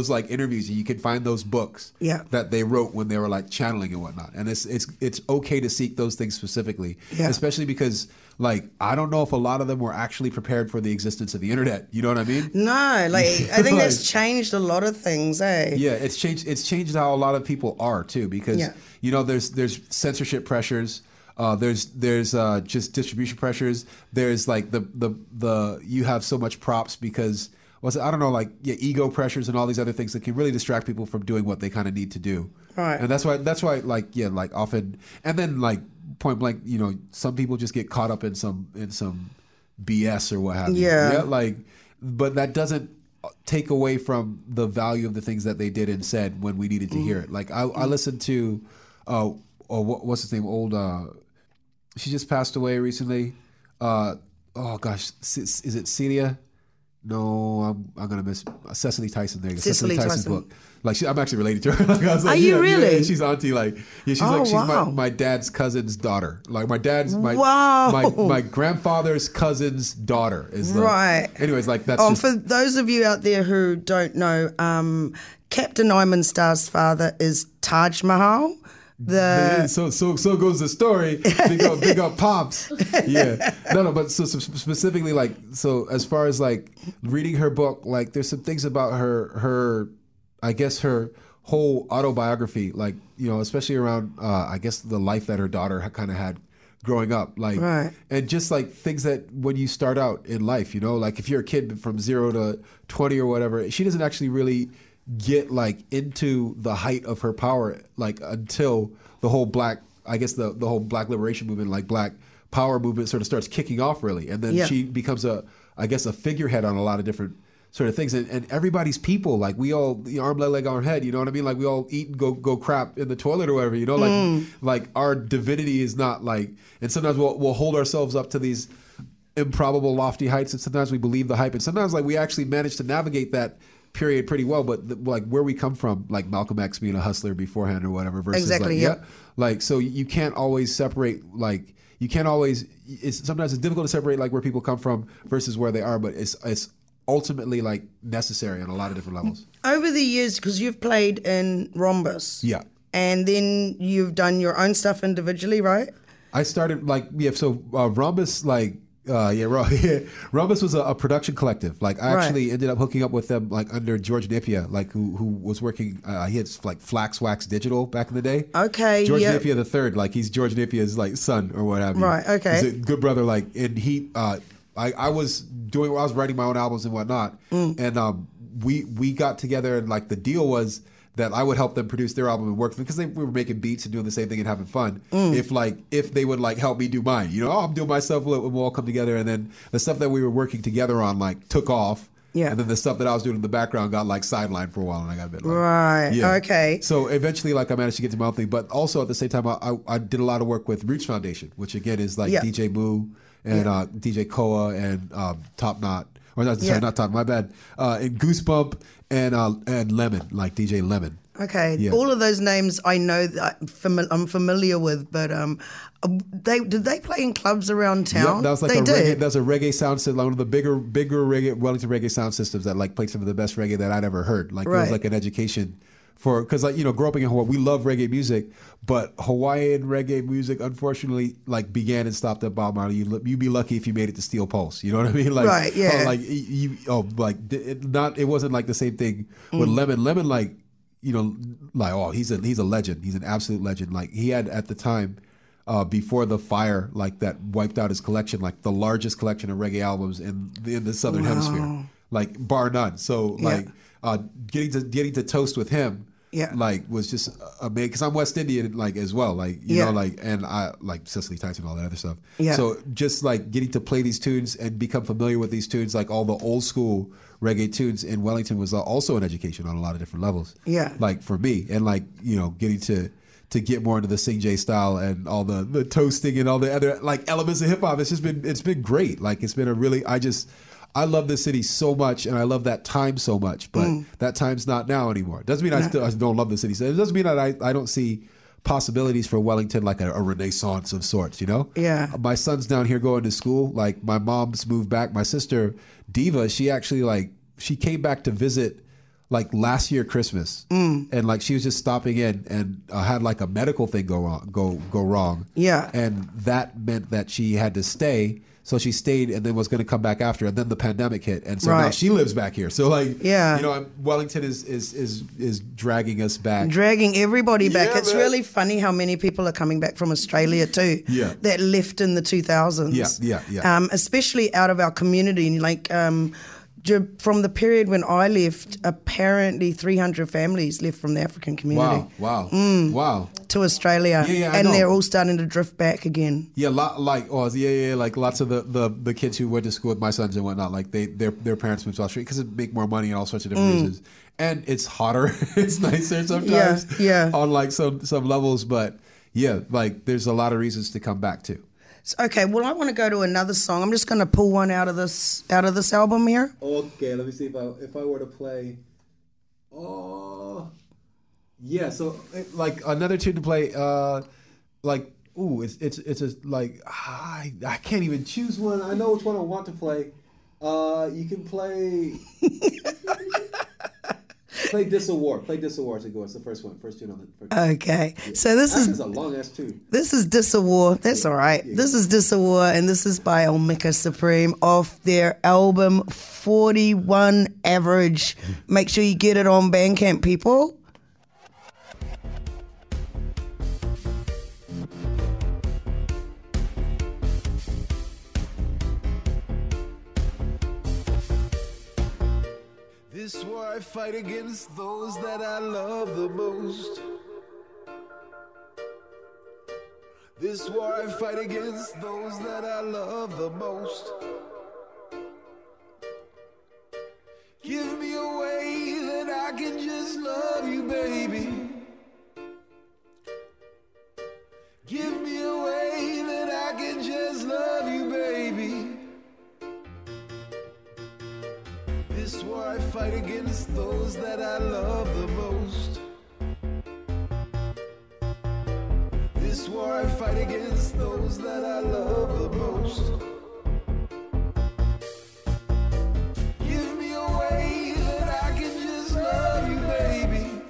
like interviews, and you can find those books that they wrote when they were like channeling and whatnot. And it's okay to seek those things specifically, especially because like I don't know if a lot of them were actually prepared for the existence of the internet. You know what I mean? No, like I think that's changed a lot of things, eh? Yeah, it's changed how a lot of people are too, because you know there's censorship pressures, there's just distribution pressures. There's like the you have so much props because I don't know, like ego pressures and all these other things that can really distract people from doing what they kind of need to do. Right. And that's why like often, and then like point blank, you know, some people just get caught up in some BS or what have you. Yeah. Like, but that doesn't take away from the value of the things that they did and said when we needed to hear it. Like I listened to what's his name? She just passed away recently. Oh gosh, is it Celia? No, I'm gonna miss Cicely Tyson. There you go. Cicely Tyson's book. Like I'm actually related to her. Like, I was like, are you really? Yeah, she's auntie. Like she's my dad's cousin's daughter. Like my grandfather's cousin's daughter is right. Anyways, like that's. For those of you out there who don't know, Captain Imon Starr's father is Taj Mahal. So goes the story. Big up pops. Yeah. No, but so specifically like so as far as like reading her book, like there's some things about her I guess her whole autobiography, like, you know, especially around I guess the life that her daughter kind of had growing up, like and just like things that when you start out in life, you know, like if you're a kid from 0 to 20 or whatever, she doesn't actually really get like into the height of her power like until the whole black the whole black liberation movement, like black power movement sort of starts kicking off really, and then she becomes a figurehead on a lot of different sort of things, and everybody's people, like we all arm leg arm head, you know what I mean, like we all eat and go crap in the toilet or whatever, you know, like our divinity is not like, and sometimes we'll hold ourselves up to these improbable lofty heights, and sometimes we believe the hype, and sometimes like we actually manage to navigate that period pretty well, but like where we come from, like Malcolm X being a hustler beforehand or whatever, versus like so you can't always separate, like sometimes it's difficult to separate like where people come from versus where they are, but it's ultimately like necessary on a lot of different levels. Over the years, because you've played in Rhombus, and then you've done your own stuff individually, right? I started Rhombus Rhombus was a production collective. Like I actually ended up hooking up with them like under George Nipia, like who was working. He had like Flax Wax Digital back in the day. Okay, George Nipia the third, like he's George Nipia's like son or what have you. Right. Okay. He's a good brother. Like, and he, I was writing my own albums and whatnot, and we got together, and like the deal was that I would help them produce their album and work because we were making beats and doing the same thing and having fun. If they would like help me do mine, you know, I'm doing myself, we'll all come together, and then the stuff that we were working together on like took off. Yeah. And then the stuff that I was doing in the background got like sidelined for a while, and I got a bit like, right. Yeah. Okay. So eventually, like I managed to get to my own thing, but also at the same time, I did a lot of work with Roots Foundation, which again is like DJ Moo and DJ Koa and Top Knot. Or not, sorry, not Top, my bad. And Goosebump and Lemon, like DJ Lemon. Okay, all of those names I know that I'm familiar with, but did they play in clubs around town? Yeah, that was like that was a reggae sound system, one of the bigger reggae, Wellington reggae sound systems that like played some of the best reggae that I'd ever heard. Like it was like an education for, because like, you know, growing up in Hawaii, we love reggae music, but Hawaiian reggae music unfortunately like began and stopped at Bob Marley. You'd be lucky if you made it to Steel Pulse. You know what I mean? Like, it wasn't like the same thing with Lemon. Lemon, like, you know, like, oh, he's a legend. He's an absolute legend. Like he had at the time, before the fire, like that wiped out his collection, like the largest collection of reggae albums in the Southern Hemisphere, like bar none. So like getting to toast with him. Yeah, like was just amazing because I'm West Indian like as well, like you know, like and I like Cicely Tyson and all that other stuff. Yeah. So just like getting to play these tunes and become familiar with these tunes, like all the old school reggae tunes in Wellington was also an education on a lot of different levels. Yeah, like for me, and like you know, getting to get more into the Sing J style and all the toasting and all the other like elements of hip hop. It's been great. Like it's been a really I love the city so much, and I love that time so much, but that time's not now anymore. Doesn't mean I don't love the city. It doesn't mean that I don't see possibilities for Wellington, like a renaissance of sorts, you know? Yeah. My son's down here going to school. Like, my mom's moved back. My sister, Diva, she actually, she came back to visit, last year Christmas. And, she was just stopping in and had, a medical thing go wrong. Yeah. And that meant that she had to stay. So she stayed and then was going to come back after, and then the pandemic hit, and so now she lives back here. So Wellington is dragging us back, dragging everybody back. It's really funny how many people are coming back from Australia too. Yeah, that left in the 2000s. Yeah. Especially out of our community, from the period when I left, apparently 300 families left from the African community. Wow. To Australia. And they're all starting to drift back again. Yeah, lots of the kids who went to school with my sons and whatnot, their parents moved to Australia because it make more money and all sorts of different reasons. And it's hotter. It's nicer sometimes. Yeah. On some levels, but there's a lot of reasons to come back to. Okay, well, I want to go to another song. I'm just going to pull one out of this album here. Okay, let me see if I were to play. Oh, yeah. So another tune to play. I can't even choose one. I know which one I want to play. You can play. Play Dis Award. Play Dis Award to go. It's the first tune on the first. Okay. Yeah. So this is a long ass tune. This is Dis Award. That's all right. Yeah. This is Dis Award, and this is by Omega Supreme off their album 41 Average. Make sure you get it on Bandcamp, people. This war I fight against those that I love the most. This war I fight against those that I love the most. Give me a way that I can just love you, baby. Give me a way that I can just love you, baby. This war I fight against those that I love the most. This war I fight against those that I love the most. Give me a way that I can just love you, baby.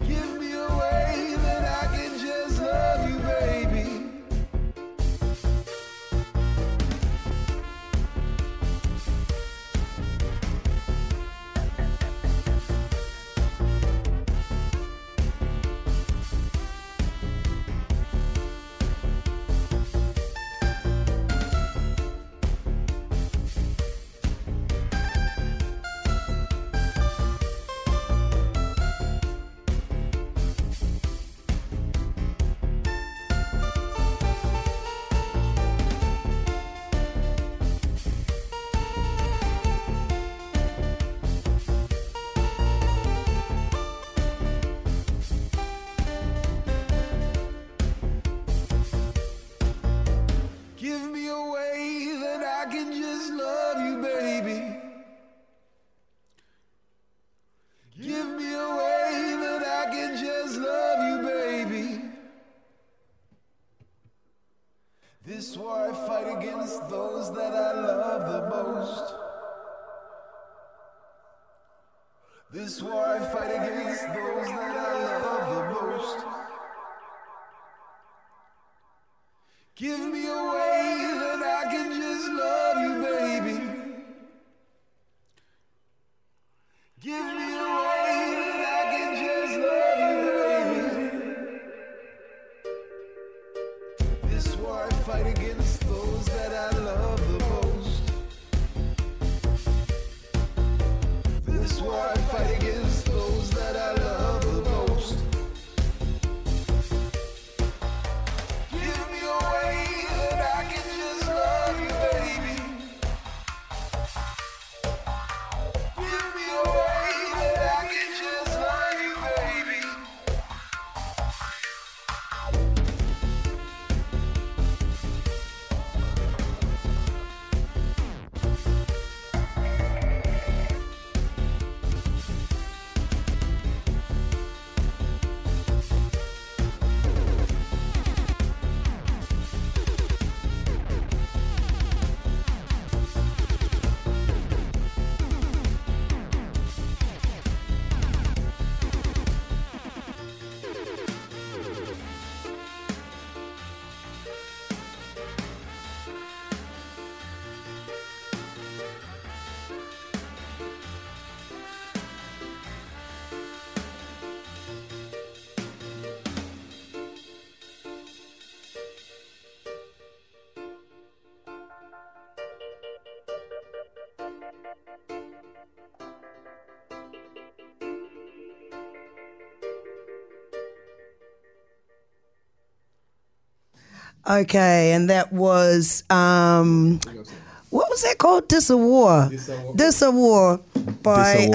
Give me a way that I can just love you, baby. This war I fight against those that I love the most. This war I fight against those that I love the most. Give me a way that I can just love you, baby. Give me a way that I can just love you, baby. Okay, and that was what was that called? Dis-a-War. Dis-a-War by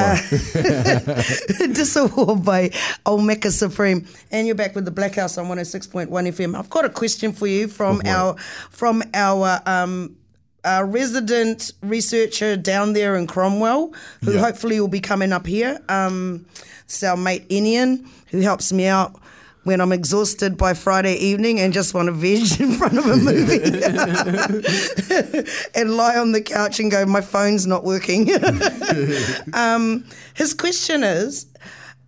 Dis-a-War by Omeka Supreme. And you're back with the Blackhouse on 106.1 FM. I've got a question for you from our resident researcher down there in Cromwell, who hopefully will be coming up here. It's our mate Imon, who helps me out when I'm exhausted by Friday evening and just want to veg in front of a movie and lie on the couch and go, my phone's not working. His question is,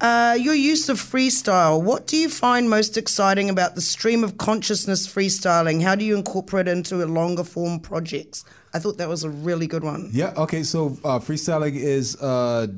your use of freestyle. What do you find most exciting about the stream of consciousness freestyling? How do you incorporate it into longer form projects? I thought that was a really good one. Yeah. Okay. So freestyling is a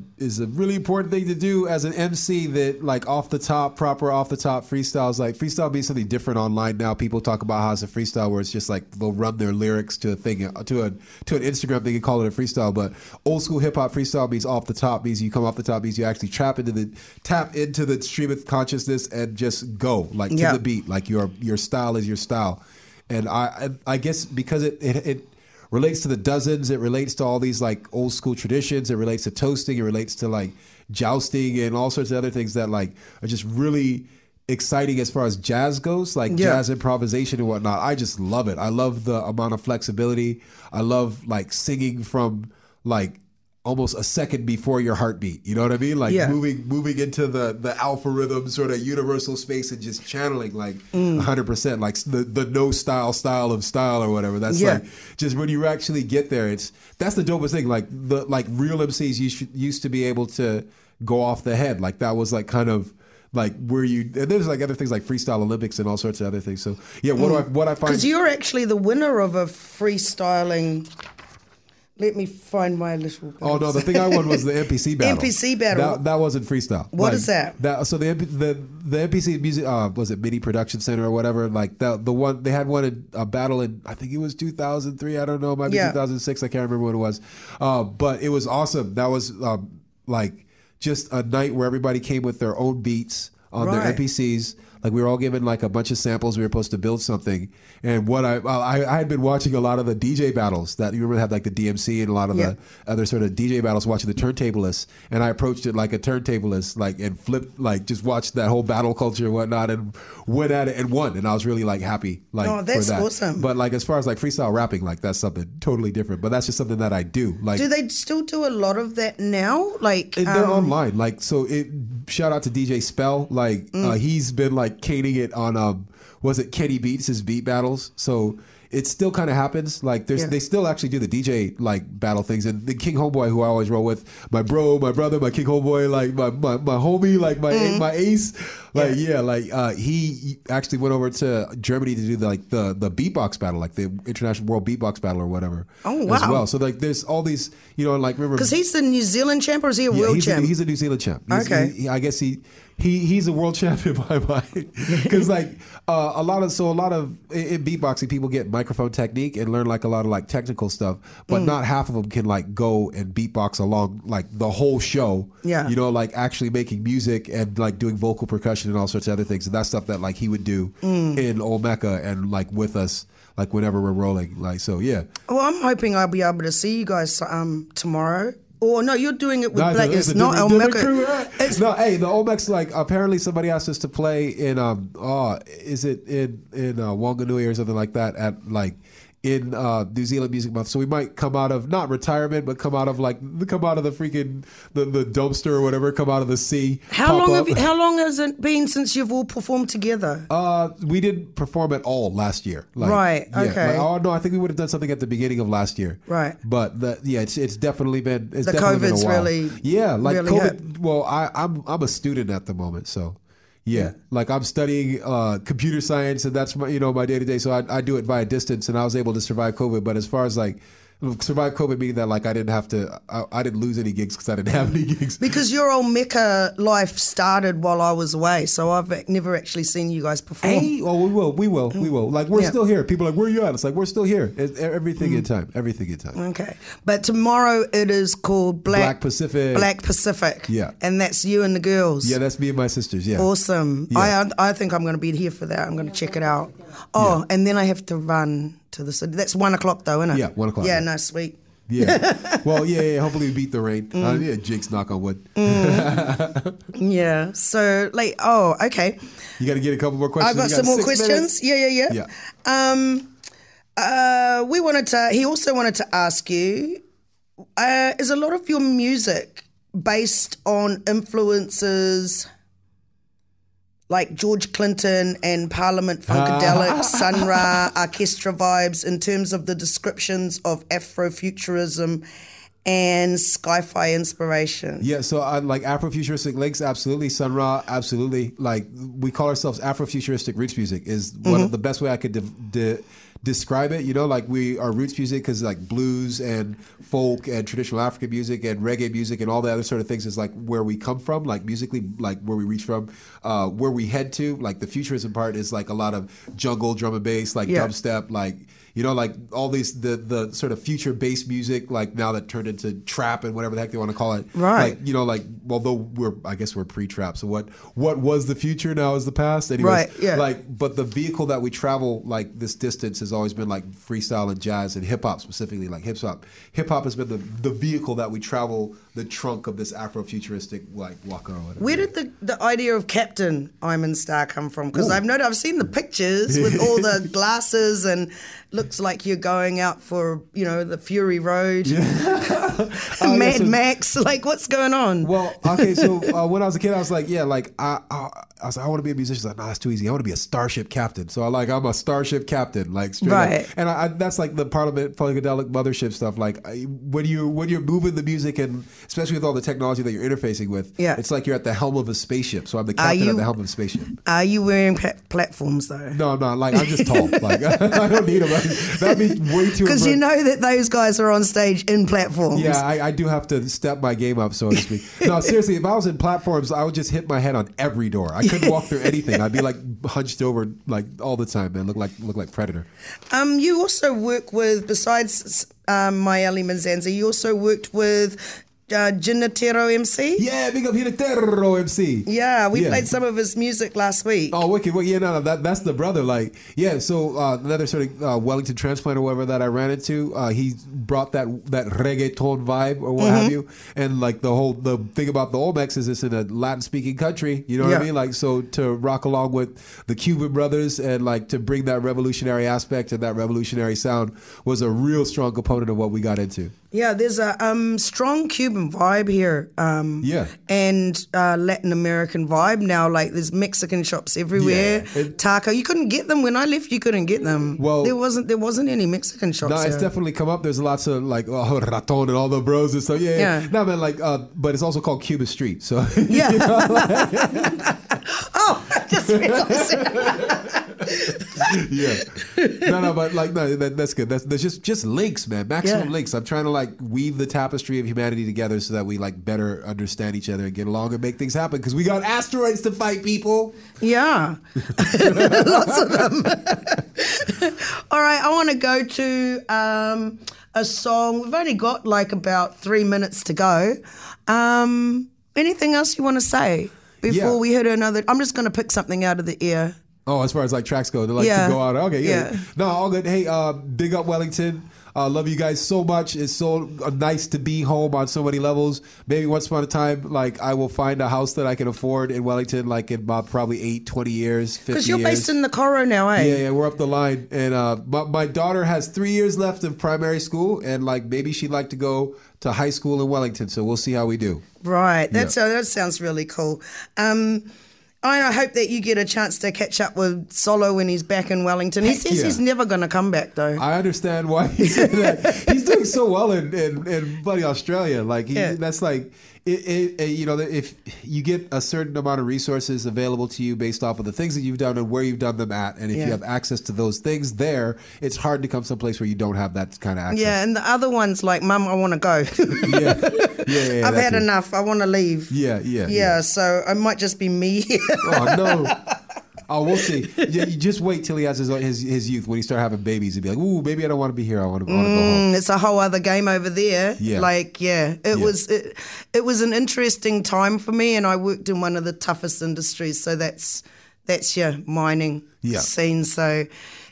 really important thing to do as an MC. That like off the top freestyles. Like freestyle being something different online now. People talk about how it's a freestyle where it's just like they'll run their lyrics to a thing to an Instagram thing and call it a freestyle. But old school hip hop freestyle means off the top, means you come off the top, means you actually tap into the stream of consciousness and just go like to the beat. Like your style is your style. And I guess because it relates to the dozens, it relates to all these like old school traditions, it relates to toasting, it relates to like jousting and all sorts of other things that like are just really exciting as far as jazz goes, like jazz improvisation and whatnot. I just love it. I love the amount of flexibility. I love like singing from like almost a second before your heartbeat. You know what I mean? Like moving into the alpha rhythm sort of universal space and just channeling like 100%, like the no style of style or whatever. That's like just when you actually get there, that's the dopest thing. Like the real MCs used to be able to go off the head. Like that was like kind of like where and there's like other things like freestyle Olympics and all sorts of other things. So yeah, what I find, because you're actually the winner of a freestyling. Let me find my little. Oh no, the thing I won was the NPC battle. NPC battle. That wasn't freestyle. What is that? So the NPC music was it Mini Production Center or whatever? Like the one they had a battle in, I think it was 2003. I don't know, maybe 2006. I can't remember what it was. But it was awesome. That was like just a night where everybody came with their own beats on their NPCs. Like we were all given like a bunch of samples. We were supposed to build something. And what I had been watching a lot of the DJ battles that you remember had like the DMC and a lot of the other sort of DJ battles, watching the turntablists. And I approached it like a turntablist, like and flipped, like just watched that whole battle culture and whatnot and went at it and won. And I was really like happy like that's for that. Awesome. But like as far as like freestyle rapping, like that's something totally different. But that's just something that I do. Like, do they still do a lot of that now? Like they're online. Like so shout out to DJ Spell. Like he's been like caning it on was it Kenny Beats, his beat battles. So it still kind of happens. Like they still actually do the DJ like battle things. And the King Homeboy, who I always roll with, my bro, my brother, my King Homeboy, like my homie, like my ace. Like he actually went over to Germany to do the beatbox battle, like the International World Beatbox Battle or whatever. Oh wow! As well, so like there's all these, like remember because he's the New Zealand champ or is he a world champ? He's a New Zealand champ. I guess he's a world champion in my mind because like a lot of in beatboxing people get microphone technique and learn like a lot of like technical stuff, but not half of them can like go and beatbox along like the whole show. Yeah, like actually making music and like doing vocal percussion and all sorts of other things, and that's stuff that like he would do in Old Mecca and like with us like whenever we're rolling. Like so, yeah. Well, I'm hoping I'll be able to see you guys tomorrow. Or no, you're doing it with Black. It's not El Mecca. No, hey, the Olmecs, like apparently somebody asked us to play in is it in Wanganui or something like that at like in New Zealand Music Month. So we might come out of not retirement, but come out of the freaking the dumpster or whatever, come out of the sea. How long has it been since you've all performed together? We didn't perform at all last year. Right. Okay. No, I think we would have done something at the beginning of last year. Right. But it's definitely been the COVID's really like really COVID. hit. Well, I'm a student at the moment, so. Yeah, like I'm studying computer science, and that's my my day to day. So I do it via distance, and I was able to survive COVID. But as far as like survive COVID meaning that like I didn't lose any gigs because I didn't have any gigs. Because your old Mecca life started while I was away, so I've never actually seen you guys perform. Hey, we will. Like we're still here. People are like, where are you at? It's like we're still here. Everything in time. Okay, but tomorrow it is called Black Pacific. Black Pacific. Yeah, and that's you and the girls. Yeah, that's me and my sisters. Yeah, awesome. Yeah. I think I'm going to be here for that. I'm going to check it out. Oh, and then I have to run to the city. That's 1 o'clock though, isn't it? Yeah, 1 o'clock. Yeah, no, sweet. Yeah. Well, yeah. Hopefully we beat the rain. Yeah, Jake's knock on wood. Yeah. So, like, okay. You got to get a couple more questions. I've got some more questions. Minutes. Yeah. He also wanted to ask you, is a lot of your music based on influences like George Clinton and Parliament Funkadelic, Sun Ra, orchestra vibes in terms of the descriptions of Afrofuturism and sci-fi inspiration? Yeah, so like Afrofuturistic links, absolutely. Sun Ra, absolutely. Like we call ourselves Afrofuturistic roots music is one of the best way I could describe it. You know, like we are roots music because like blues and folk and traditional African music and reggae music and all the other sort of things is like where we come from, like musically, like where we reach from, where we head to. Like the futurism part is like a lot of jungle, drum and bass, like dubstep, like, you know, like all these, the sort of future based music, like now that turned into trap and whatever the heck they want to call it. Right. Like, you know, like, although I guess we're pre-trap. So what was the future now is the past. Anyways, right. Yeah. Like, but the vehicle that we travel like this distance has always been like freestyle and jazz and hip hop specifically, like hip hop. Hip hop has been the vehicle that we travel the trunk of this Afrofuturistic like waka or whatever. Where did the idea of Captain Imon Starr come from? Because I've seen the pictures with all the glasses and looks like you're going out for, you know, the Fury Road, Mad Max. Like, what's going on? Well, okay, so when I was a kid, I was like, I was like, I want to be a musician. She's like, nah, it's too easy. I want to be a starship captain. So I'm a starship captain, like straight up. And that's like the Parliament Funkadelic mothership stuff. Like when you're moving the music and especially with all the technology that you're interfacing with, it's like you're at the helm of a spaceship. So I'm the captain at the helm of a spaceship. Are you wearing platforms though? No, I'm not. Like I'm just tall. Like I don't need them. That'd be way too. Because you know that those guys are on stage in platforms. Yeah, I do have to step my game up, so to speak. No, seriously, if I was in platforms, I would just hit my head on every door. I couldn't walk through anything. I'd be like hunched over like all the time, man. Look like Predator. You also work with, besides Maeli Manzanza, you also worked with Ginatero MC? Yeah, big up Ginatero MC. Yeah, we played some of his music last week. Oh, wicked. Well, yeah, no, that's the brother. Like, yeah, so another sort of Wellington transplant or whatever that I ran into, he brought that reggaeton vibe or what have you. And like the thing about the Olmecs is it's in a Latin-speaking country, you know what I mean? Like, so to rock along with the Cuban brothers and like to bring that revolutionary aspect and that revolutionary sound was a real strong component of what we got into. Yeah, there's a strong Cuban vibe here. And Latin American vibe now. Like there's Mexican shops everywhere. Taco. You couldn't get them when I left. You couldn't get them. Well, there wasn't any Mexican shops. No, it's definitely come up. There's lots of like Raton and all the bros and stuff. Yeah. No, man, like, but it's also called Cuba Street. So yeah. You know, I just realized No, but like that's good. There's just links, man. Maximum links. I'm trying to like weave the tapestry of humanity together so that we like better understand each other and get along and make things happen because we got asteroids to fight, people. Yeah. Lots of them. All right, I want to go to a song. We've only got like about 3 minutes to go. Anything else you want to say before we hit another? I'm just going to pick something out of the air. Oh, as far as like tracks go, they like to go out. Okay, yeah. No, all good. Hey, big up Wellington. Love you guys so much. It's so nice to be home on so many levels. Maybe once upon a time, like I will find a house that I can afford in Wellington, like in about probably 20 years, 50 years. Because you're based in the Coro now, eh? Yeah, we're up the line. And my daughter has 3 years left of primary school, and like maybe she'd like to go to high school in Wellington. So we'll see how we do. Right. That sounds really cool. I hope that you get a chance to catch up with Solo when he's back in Wellington. He says he's never going to come back, though. I understand why he said that. He's doing so well in bloody Australia. Like that's like if you get a certain amount of resources available to you based off of the things that you've done and where you've done them at, and if you have access to those things there, it's hard to come someplace where you don't have that kind of access. Yeah, and the other ones like, Mum, I want to go. yeah, I've had enough. I want to leave. Yeah. So it might just be me. Oh no. Oh, we'll see. You just wait till he has his youth. When he start having babies, he'd be like, "Ooh, maybe I don't want to be here. I want to go home." It's a whole other game over there. It was an interesting time for me, and I worked in one of the toughest industries. So that's your mining scene. So.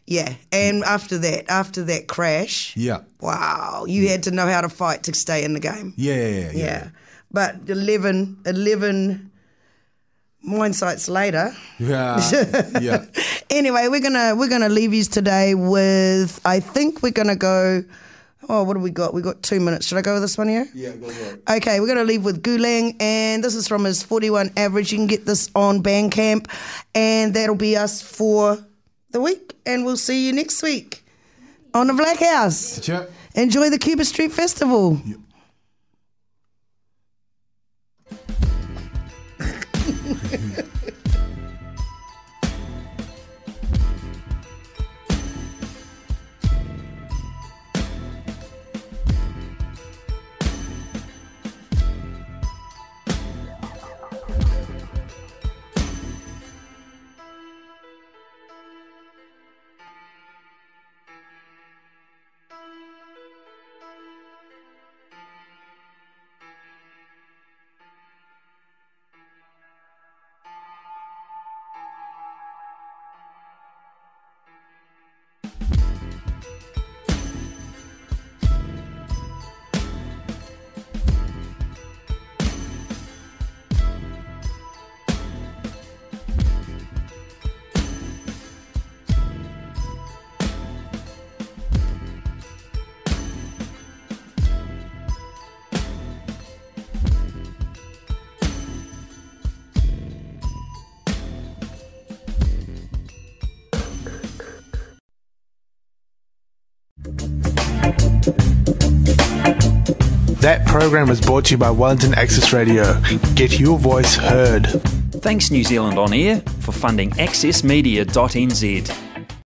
Yeah, and after that crash, wow, you had to know how to fight to stay in the game. Yeah. But 11 mine sites later. Yeah. Anyway, we're gonna leave you today with, I think we're gonna go. Oh, what do we got? We got 2 minutes. Should I go with this one here? Yeah, go for it. Okay, we're gonna leave with Gulang, and this is from his 41 average. You can get this on Bandcamp, and that'll be us for the week. And we'll see you next week on the Blackhouse. Sure. Enjoy the Cuba Street Festival. Yep. That program was brought to you by Wellington Access Radio. Get your voice heard. Thanks New Zealand On Air for funding accessmedia.nz.